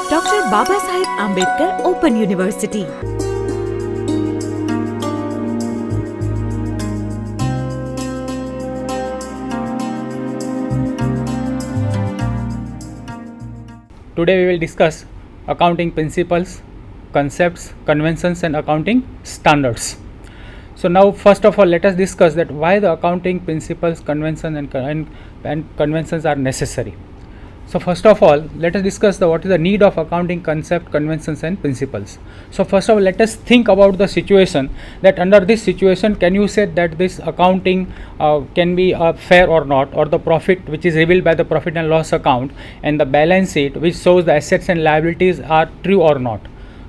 Dr. Babasaheb Ambedkar Open University. Today we will discuss accounting principles, concepts, conventions and accounting standards. So now first of all let us discuss that why the accounting principles, conventions and conventions are necessary. So first of all let us discuss what is the need of accounting concept, conventions and principles. So first of all let us think about the situation that under this situation can you say that this accounting can be fair or not, or the profit which is revealed by the profit and loss account and the balance sheet which shows the assets and liabilities are true or not.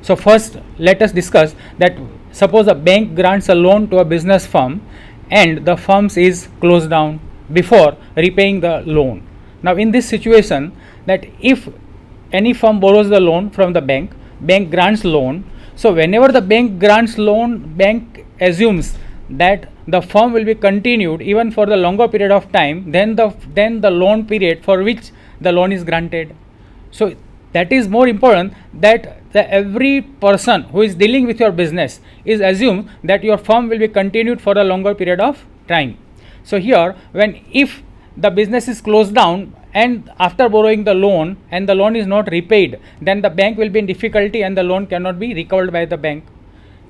So first let us discuss that suppose a bank grants a loan to a business firm and the firm is closed down before repaying the loan. Now in this situation that if any firm borrows the loan from the bank grants loan, so whenever the bank grants loan, bank assumes that the firm will be continued even for the longer period of time than the loan period for which the loan is granted. So that is more important that every person who is dealing with your business is assumed that your firm will be continued for a longer period of time. So here if the business is closed down and after borrowing the loan and the loan is not repaid, then the bank will be in difficulty and the loan cannot be recovered by the bank.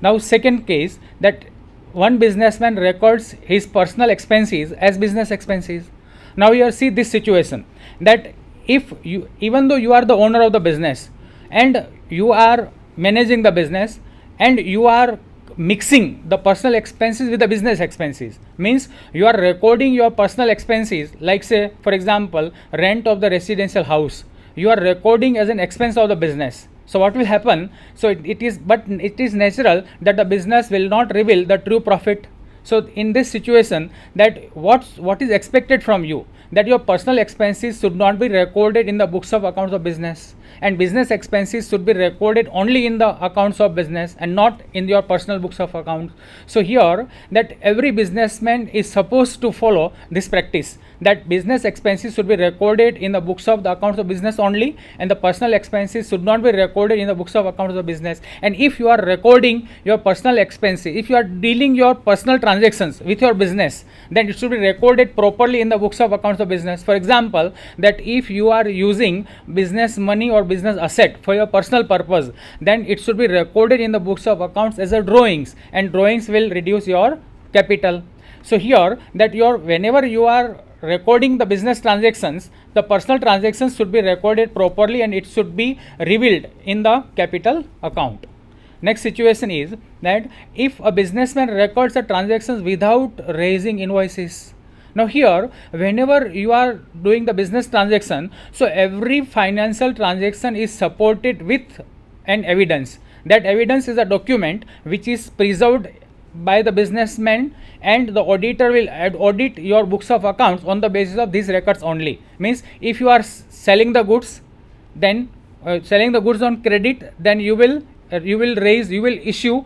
Now second case that one businessman records his personal expenses as business expenses. Now here see this situation that if you, even though you are the owner of the business and you are managing the business and you are mixing the personal expenses with the business expenses, means you are recording your personal expenses like say for example rent of the residential house, you are recording as an expense of the business. So what will happen, so it is natural that the business will not reveal the true profit. So in this situation that what is expected from you, that your personal expenses should not be recorded in the books of accounts of business and business expenses should be recorded only in the accounts of business and not in your personal books of accounts. So here that every businessman is supposed to follow this practice that business expenses should be recorded in the books of the accounts of business only and the personal expenses should not be recorded in the books of accounts of business. And if you are recording your personal expenses, if you are dealing your personal transactions with your business, then it should be recorded properly in the books of accounts of business. For example, that if you are using business money or business asset for your personal purpose, then it should be recorded in the books of accounts as a drawings, and drawings will reduce your capital. So here that whenever you are recording the business transactions, the personal transactions should be recorded properly and it should be revealed in the capital account. Next situation is that if a businessman records the transactions without raising invoices. Now here whenever you are doing the business transaction, so every financial transaction is supported with an evidence. That evidence is a document which is preserved by the businessman and the auditor will audit your books of accounts on the basis of these records only. Means if you are selling the goods, then selling the goods on credit, then you will issue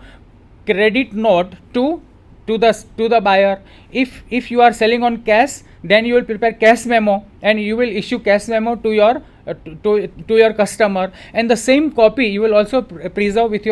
credit note to the buyer. If you are selling on cash, then you will prepare cash memo and you will issue cash memo to your customer, and the same copy you will also preserve with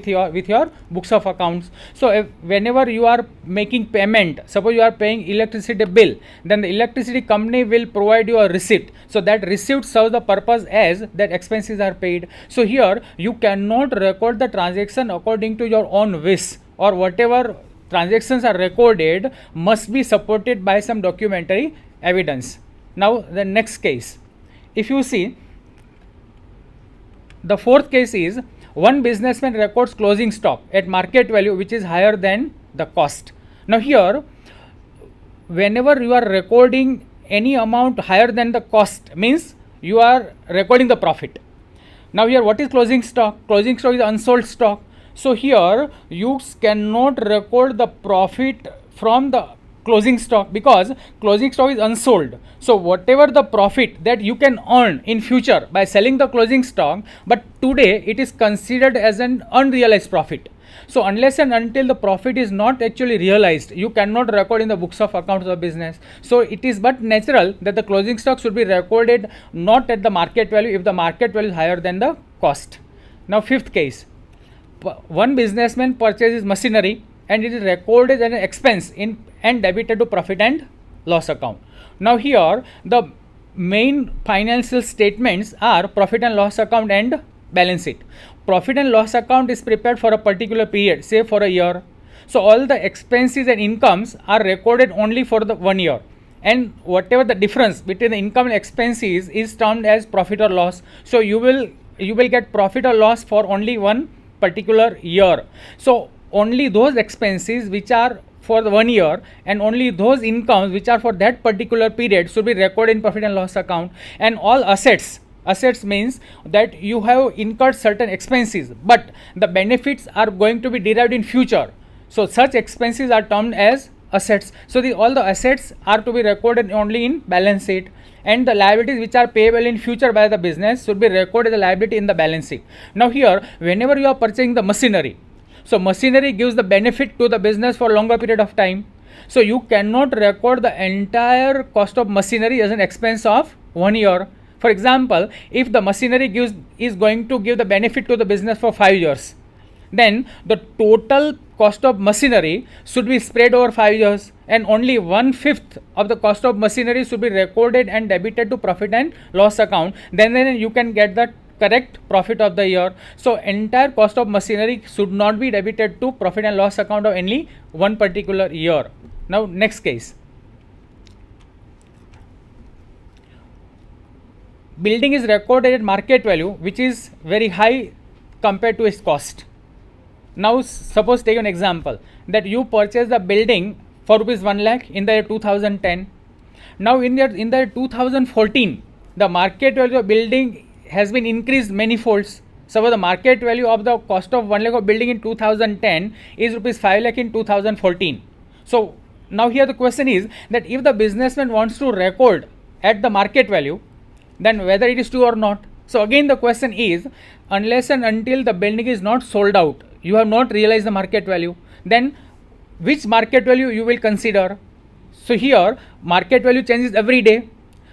your books of accounts. So whenever you are making payment, suppose you are paying electricity bill, then the electricity company will provide you a receipt. So that receipt serves the purpose as that expenses are paid. So here you cannot record the transaction according to your own wish, or whatever transactions are recorded must be supported by some documentary evidence. Now the next case, if you see, the fourth case is one businessman records closing stock at market value which is higher than the cost. Now here whenever you are recording any amount higher than the cost, means you are recording the profit. Now here what is closing stock? Closing stock is unsold stock. So here you cannot record the profit from the closing stock because closing stock is unsold. So whatever the profit that you can earn in future by selling the closing stock, but today it is considered as an unrealized profit. So unless and until the profit is not actually realized, you cannot record in the books of accounts of business. So it is but natural that the closing stock should be recorded not at the market value if the market value is higher than the cost. Now fifth case, one businessman purchases machinery and it is recorded as an expense in and debited to profit and loss account. Now here the main financial statements are profit and loss account and balance sheet. Profit and loss account is prepared for a particular period, say for a year. So all the expenses and incomes are recorded only for the 1 year, and whatever the difference between the income and expenses is termed as profit or loss. So you will get profit or loss for only one particular year. So only those expenses which are for the 1 year and only those incomes which are for that particular period should be recorded in profit and loss account. And all assets means that you have incurred certain expenses but the benefits are going to be derived in future. So such expenses are termed as assets. So all the assets are to be recorded only in balance sheet, and the liabilities which are payable in future by the business should be recorded as a liability in the balance sheet. Now here, whenever you are purchasing the machinery, so machinery gives the benefit to the business for longer period of time. So you cannot record the entire cost of machinery as an expense of 1 year. For example, if the machinery is going to give the benefit to the business for 5 years, then the total cost of machinery should be spread over 5 years, and only 1/5 of the cost of machinery should be recorded and debited to profit and loss account. Then you can get the correct profit of the year. So entire cost of machinery should not be debited to profit and loss account of only one particular year. Now next case, building is recorded at market value which is very high compared to its cost. Now suppose take an example that you purchase the building for rupees 1 lakh in the year 2010. Now in the year 2014, the market value of building has been increased many folds. So the market value of the cost of 1 lakh of building in 2010 is rupees 5 lakh in 2014. So now here the question is that if the businessman wants to record at the market value, then whether it is true or not. So again the question is, unless and until the building is not sold out, you have not realized the market value, then which market value you will consider? So here market value changes every day.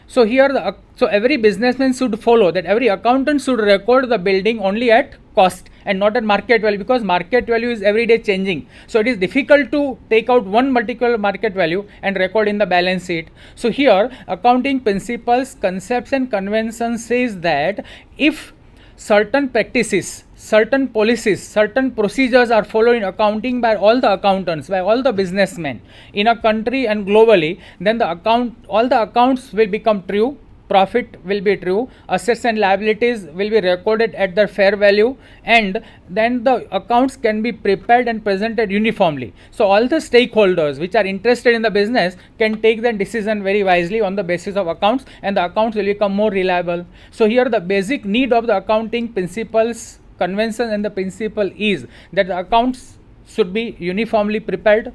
So here so every businessman should follow that every accountant should record the building only at cost and not at market value, because market value is every day changing. So it is difficult to take out one particular market value and record in the balance sheet. So here accounting principles, concepts and conventions says that if certain practices, certain policies, certain procedures are followed in accounting by all the accountants, by all the businessmen in a country and globally, then all the accounts will become true, profit will be true, assets and liabilities will be recorded at their fair value, and then the accounts can be prepared and presented uniformly. So all the stakeholders which are interested in the business can take the decision very wisely on the basis of accounts, and the accounts will become more reliable. So here the basic need of the accounting principles, convention and the principle is that the accounts should be uniformly prepared.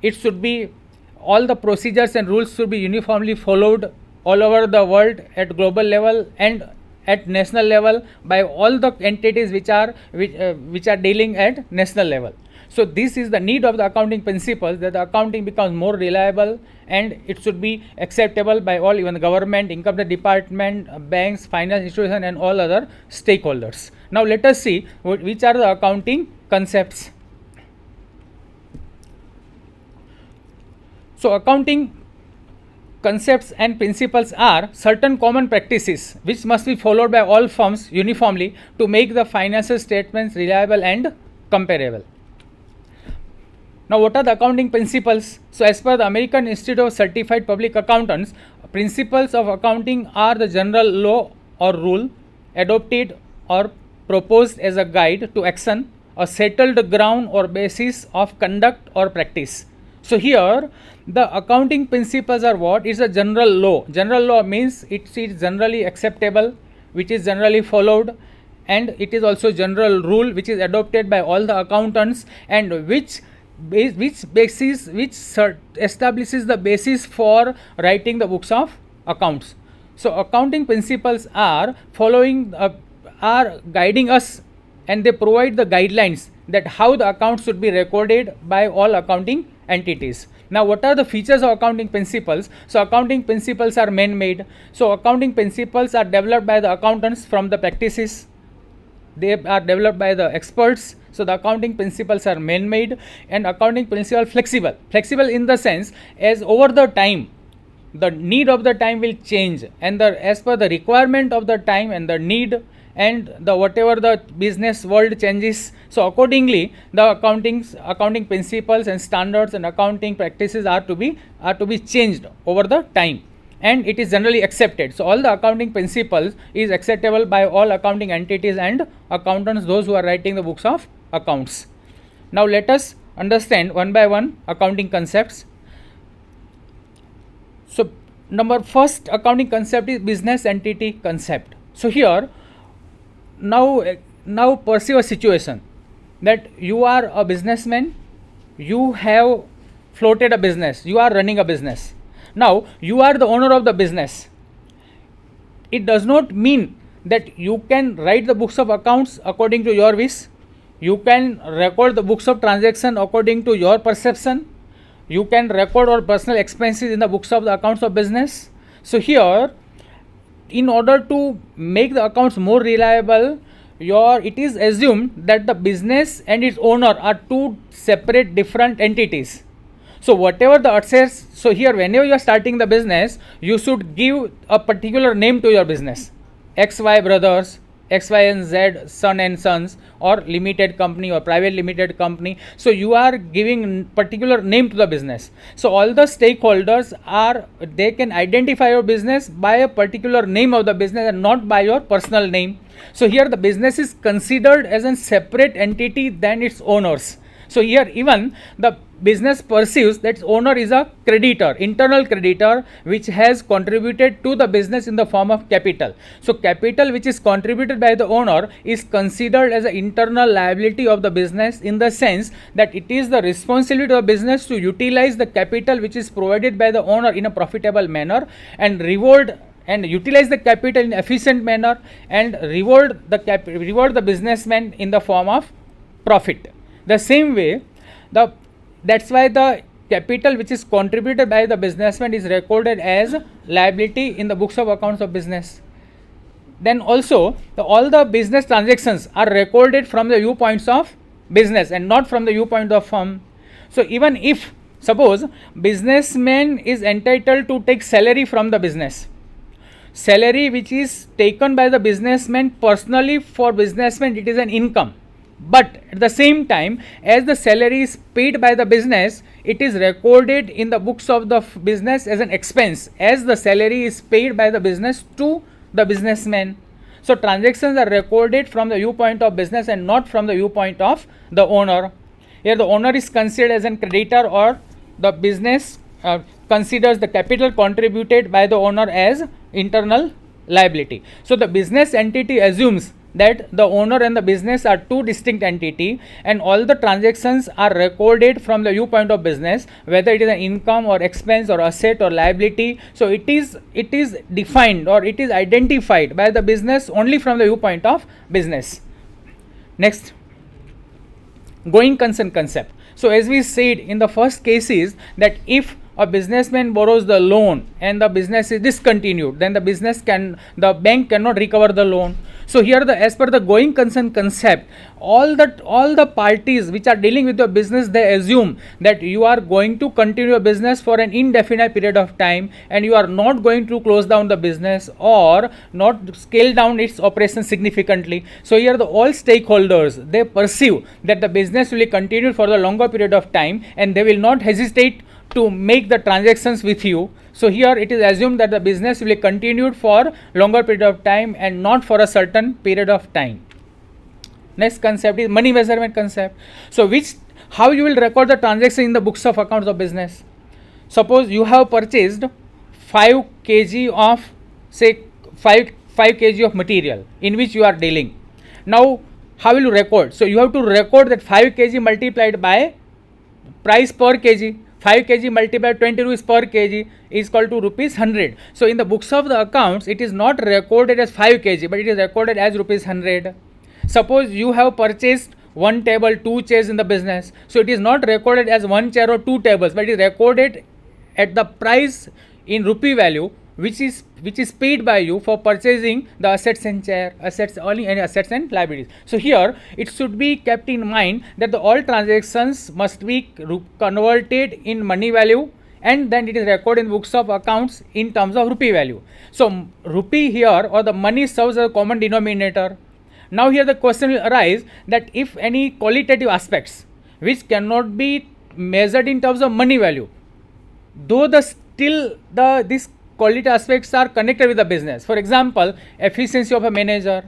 It should be, all the procedures and rules should be uniformly followed all over the world at global level and at national level by all the entities which are dealing at national level. So this is the need of the accounting principles, that the accounting becomes more reliable and it should be acceptable by all, even the government, income tax department, banks, finance institution and all other stakeholders. Now let us see which are the accounting concepts. So accounting concepts and principles are certain common practices which must be followed by all firms uniformly to make the financial statements reliable and comparable. Now what are the accounting principles? So as per the American Institute of Certified Public Accountants, principles of accounting are the general law or rule adopted or proposed as a guide to action, a settled ground or basis of conduct or practice. So here the accounting principles are what? It's a general law. General law means it is generally acceptable, which is generally followed, and it is also general rule which is adopted by all the accountants, and which establishes the basis for writing the books of accounts. So accounting principles are guiding us, and they provide the guidelines that how the accounts should be recorded by all accounting entities. Now what are the features of accounting principles? So accounting principles are man-made. So accounting principles are developed by the accountants from the practices they are developed by the experts. So the accounting principles are man-made, and accounting principle flexible. Flexible in the sense as over the time, the need of the time will change, and as per the requirement of the time and the need and the whatever the business world changes, so accordingly the accounting principles and standards and accounting practices are to be changed over the time, and it is generally accepted. So all the accounting principles is acceptable by all accounting entities and accountants, those who are writing the books of accounts. Now let us understand one by one accounting concepts. So first accounting concept is business entity concept. So here now perceive a situation that you are a businessman, you have floated a business, you are running a business. Now you are the owner of the business. It does not mean that you can write the books of accounts according to your wish. You can record the books of transaction according to your perception. You can record all personal expenses in the books of the accounts of business. So here, in order to make the accounts more reliable, it is assumed that the business and its owner are two separate different entities. So whatever the assets, so here whenever you are starting the business, you should give a particular name to your business. XY Brothers, XY and Z Son and Sons, or limited company or private limited company. So you are giving particular name to the business. So all the stakeholders they can identify your business by a particular name of the business and not by your personal name. So here the business is considered as a separate entity than its owners. So here even the business perceives that its owner is a creditor, internal creditor, which has contributed to the business in the form of capital. So capital which is contributed by the owner is considered as an internal liability of the business, in the sense that it is the responsibility of the business to utilize the capital which is provided by the owner in a profitable manner, and utilize the capital in efficient manner, and reward the businessman in the form of profit. The same way, that's why the capital which is contributed by the businessman is recorded as liability in the books of accounts of business. Then also all the business transactions are recorded from the viewpoints of business and not from the viewpoint of firm. So even if suppose businessman is entitled to take salary from the business, salary which is taken by the businessman personally, for businessman it is an income. But at the same time, as the salary is paid by the business, it is recorded in the books of the business as an expense, as the salary is paid by the business to the businessman. So transactions are recorded from the viewpoint of business and not from the viewpoint of the owner. Here the owner is considered as an creditor, or the business considers the capital contributed by the owner as internal liability. So the business entity assumes that the owner and the business are two distinct entities, and all the transactions are recorded from the viewpoint of business, whether it is an income or expense or asset or liability. So it is defined, or it is identified by the business only from the viewpoint of business. Next, going concern concept. So as we said in the first cases, that if a businessman borrows the loan and the business is discontinued, then the bank cannot recover the loan. So here as per the going concern concept, all the parties which are dealing with your business, they assume that you are going to continue your business for an indefinite period of time, and you are not going to close down the business or not scale down its operation significantly. So here all stakeholders, they perceive that the business will continue for the longer period of time, and they will not hesitate to make the transactions with you. So here it is assumed that the business will be continued for longer period of time and not for a certain period of time. Next concept is money measurement concept. So how you will record the transaction in the books of accounts of business. Suppose you have purchased 5 kg of, say 5 kg of material in which you are dealing. Now how will you record? So you have to record that 5 kg multiplied by price per kg. 5 kg multiplied 20 rupees per kg is equal to rupees 100. So in the books of the accounts, it is not recorded as 5 kg, but it is recorded as rupees 100. Suppose you have purchased 1 table, 2 chairs in the business. So it is not recorded as 1 chair or 2 tables, but it is recorded at the price in rupee value which is paid by you for purchasing the assets and only any assets and liabilities. So here it should be kept in mind that all transactions must be converted in money value, and then it is recorded in books of accounts in terms of rupee value. So rupee here, or the money, serves as a common denominator. Now here the question will arise that if any qualitative aspects which cannot be measured in terms of money value, though these quality aspects are connected with the business. For example, efficiency of a manager,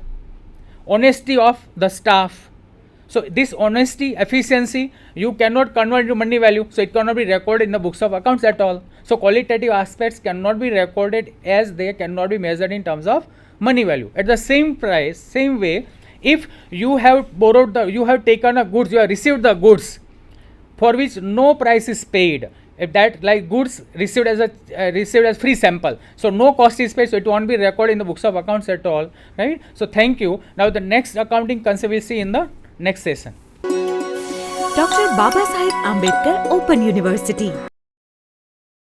honesty of the staff. So this honesty, efficiency, you cannot convert into money value, so it cannot be recorded in the books of accounts at all. So qualitative aspects cannot be recorded, as they cannot be measured in terms of money value. At the same way, if you have taken a goods, you have received the goods for which no price is paid, if that, like goods received as free sample, so no cost is paid, so it won't be recorded in the books of accounts at all, right? So thank you. Now the next accounting concept we'll see in the next session. Dr. Baba Sahib Ambedkar Open University.